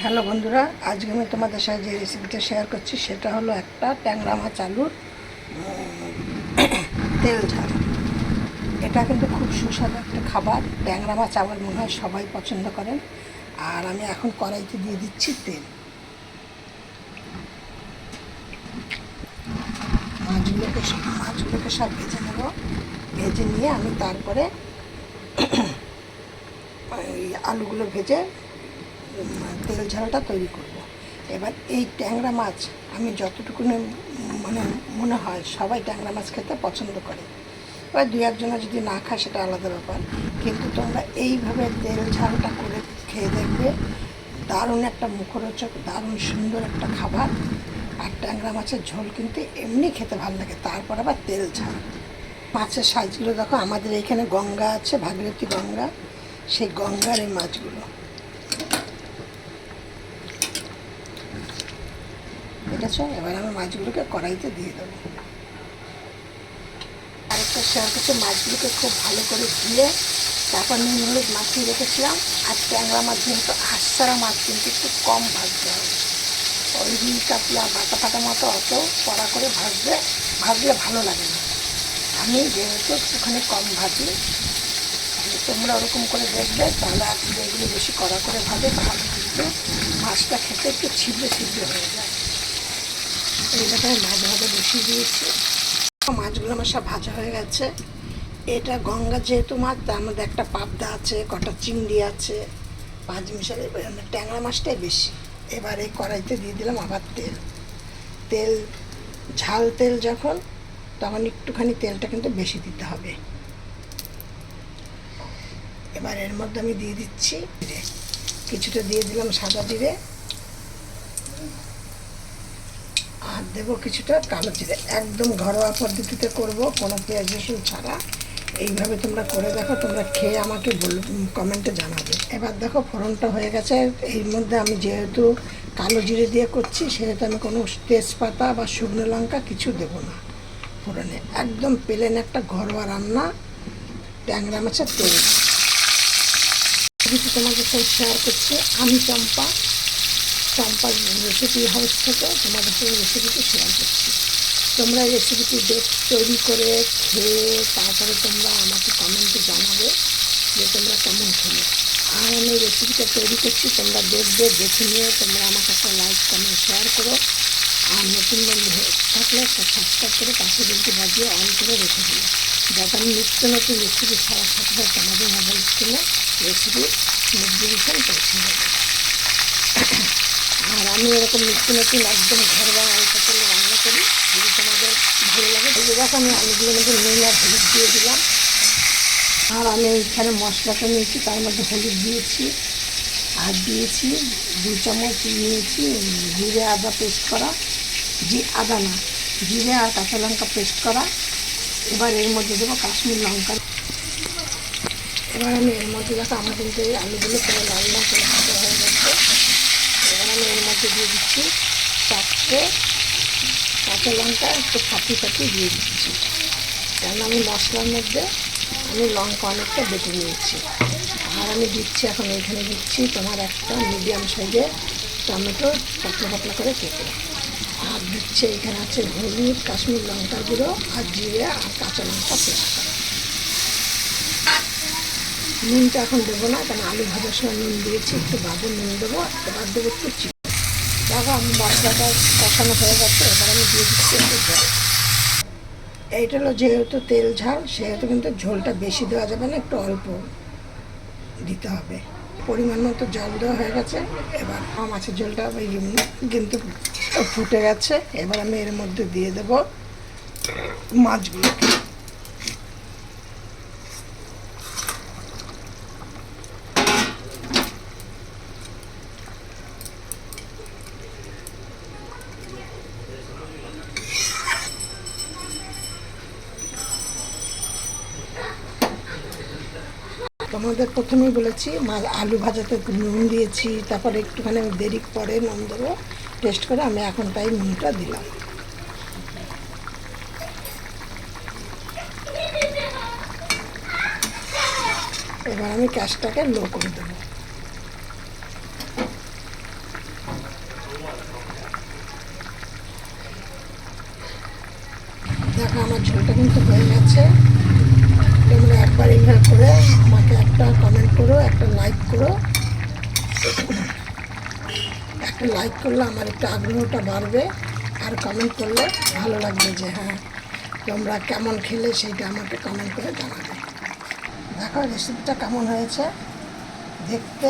Hello বন্ধুরা, আজকে আমি তোমাদের সাথে যে রেসিপিটা শেয়ার করছি সেটা হলো একটা ট্যাংরা মাছ আলুর তেল ঝাল। এটা কিন্তু খুব সুস্বাদু একটা খাবার। ট্যাংরা মাছ আমার মনে হয় সবাই পছন্দ করেন। আর আমি এখন কড়াইতে দিয়ে দিচ্ছি তেল। মাছগুলোকে সব ভেজে নেব। ভেজে নিয়ে আমি তারপরে ওই আলুগুলো ভেজে তেল ঝালটা তৈরি করব। এবার এই ট্যাংরা মাছ আমি যতটুকু মানে মনে হয় সবাই ট্যাংরা মাছ খেতে পছন্দ করে। এবার দু একজনা যদি না খায় সেটা আলাদা ব্যাপার, কিন্তু তোমরা এইভাবে তেল ঝালটা করে খেয়ে দেখবে। দারুণ একটা মুখরোচক, দারুণ সুন্দর একটা খাবার। আর ট্যাংরা মাছের ঝোল কিন্তু এমনি খেতে ভালো লাগে, তারপর আবার তেল ঝাল। মাছের সাইজগুলো দেখো, আমাদের এখানে গঙ্গা আছে, ভাগীরথী গঙ্গা, সেই গঙ্গার এই মাছগুলো। ঠিক আছে, এবার আমি মাছগুলোকে কড়াইতে দিয়ে দেবো। আরেকটা শেয়ার করছি, মাছগুলোকে খুব ভালো করে ধুয়ে তারপর নুন হলুদ মাখিয়ে রেখেছিলাম। আর ট্যাংরা মাছ যেহেতু হাঁসছাড়া মাছ, কিন্তু একটু কম ভাজতে হবে। ওই রুই কাতলা বাটা ফাটা মতো অত কড়া করে ভাজলে ভালো লাগে না। আমি যেহেতু একটুখানি কম ভাজি, তোমরা ওরকম করে দেখবে, তাহলে আর এগুলো বেশি কড়া করে ভাজে তাহলে কিন্তু মাছটা খেতে একটু ছিদ্রে ছিদ্রে হয়ে যায়। এইটাকে আমি মাছ ভাজা বসিয়ে দিয়েছি। মাছগুলো আমার সব ভাজা হয়ে গেছে। এটা গঙ্গা যেহেতু মাছ, তার মধ্যে একটা পাবদা আছে, কটা চিংড়ি আছে, পাঁচ মিশালে ট্যাংরা মাছটাই বেশি। এবারে কড়াইতে দিয়ে দিলাম আবার তেল ঝাল তেল যখন, তখন একটুখানি তেলটা কিন্তু বেশি দিতে হবে। এবার এর মধ্যে আমি দিয়ে দিচ্ছি কিছুটা, দিয়ে দিলাম সাদা জিরে, আর দেবো কিছুটা কালো জিরে। একদম ঘরোয়া পদ্ধতিতে করব, কোনো পেঁয়াজ রসুন ছাড়া। এইভাবে তোমরা করে দেখো, তোমরা খেয়ে আমাকে কমেন্টে জানাবে। এবার দেখো ফোড়নটা হয়ে গেছে। এর মধ্যে আমি যেহেতু কালো জিরে দিয়ে করছি, সেহেতু আমি কোনো তেজপাতা বা শুকনো লঙ্কা কিছু দেবো না ফোড়নে। একদম প্লেন একটা ঘরোয়া রান্না, ট্যাংরা মাছের তেল। কিছু তোমাদের সাথে শেয়ার করছি আমি চম্পার রেসিপি হাউস থেকে তোমাদের সাথে রেসিপিটি শেয়ার করছি। তোমরা রেসিপিটি তৈরি করে খেয়ে তারপরে তোমরা আমাকে কমেন্টে জানাবে যে তোমরা কেমন খেলে। আর আমি রেসিপিটা তৈরি করছি, তোমরা দেখবে, দেখে নিয়ে তোমরা আমাকে একটা লাইক কমেন্ট শেয়ার করো। আর নতুন বন্ধু থাকলে একটা সাবস্ক্রাইব করে পাশে বেলটি বাজিয়ে অন করে রেখে দিও, যাতে আমি নিত্য নতুন রেসিপি ছাড়ার সাথে সাথে তোমাদের মোবাইল স্ক্রিনে রেসিপির নোটিফিকেশান পৌঁছে যাবে। আর আমি এরকম নিত্য নতুন একদম ঘরোয়া অল্প তেলে রান্না করি, যদি তোমাদের ভালো লাগে। এই দেখো আমি আলুগুলোর মধ্যে নুন আর হলুদ দিয়ে দিলাম। আর আমি এইখানে মশলাটা নিয়েছি, তার মধ্যে হলুদ দিয়েছি, আর দিয়েছি 2 চামচ নিয়েছি জিরে আদা পেস্ট করা, আদা না, জিরে আর কাঁচা লঙ্কা পেস্ট করা। এবার এর মধ্যে দেবো কাশ্মীর লঙ্কা। এবার আমি এর মধ্যে দেখো আমার কিন্তু এই আলুগুলো পুরো লাল লাল করে ভাজা হয়ে গেছে। এবার আমি এর মধ্যে দিয়ে দিচ্ছি 4টে কাঁচা লঙ্কা, একটু ফাটিয়ে দিয়ে দিচ্ছি, কেন আমি মশলার মধ্যে আমি লঙ্কা অনেকটা বেটে নিয়েছি। আর আমি দিচ্ছি এখন এইখানে দিচ্ছি তোমার একটা মিডিয়াম সাইজের টমেটো পাতলা পাতলা করে কেটে। আর দিচ্ছে এইখানে আছে হলুদ, কাশ্মীর লঙ্কার গুঁড়ো, আর জিরে আর কাঁচা লঙ্কা পেস্ট করা। নুনটা এখন দেবো না, কারণ আলু ভাজার সময় নুন দিয়েছি, একটু বাদে নুন দেবো। এবার দেবো একটু চিনি। দেখো আমি মশলাটা কষানো হয়ে গেছে। এবার আমি দিয়ে দিচ্ছি একটু জল। এইটা হলো যেহেতু তেল ঝাল, সেহেতু কিন্তু ঝোলটা বেশি দেওয়া যাবে না, একটু অল্প দিতে হবে। পরিমাণ মতো জল দেওয়া হয়ে গেছে। এবার মাছের ঝোলটা কিন্তু ফুটে গেছে। এবার আমি এর মধ্যে দিয়ে দেবো মাছগুলোকে। তোমাদের প্রথমেই বলেছি আলু ভাজাতে নুন দিয়েছি, তারপরে একটুখানি আমি দেরি পরে নুন দেবো টেস্ট করে। আমি এখন তাই নুনটা দিলাম। এবার আমি গ্যাসটাকে লো করে দেবো। দেখো আমার ঝোলটা কিন্তু হয়ে গেছে। তোমরা একবার এইভাবে করে আমাকে একটা কমেন্ট করো, একটা লাইক করো। একটা লাইক করলে আমার একটু আগ্রহটা বাড়বে, আর কমেন্ট করলে ভালো লাগবে যে হ্যাঁ তোমরা কেমন খেলে সেইটা আমাকে কমেন্ট করে জানাবে। দেখো রেসিপিটা কেমন হয়েছে দেখতে।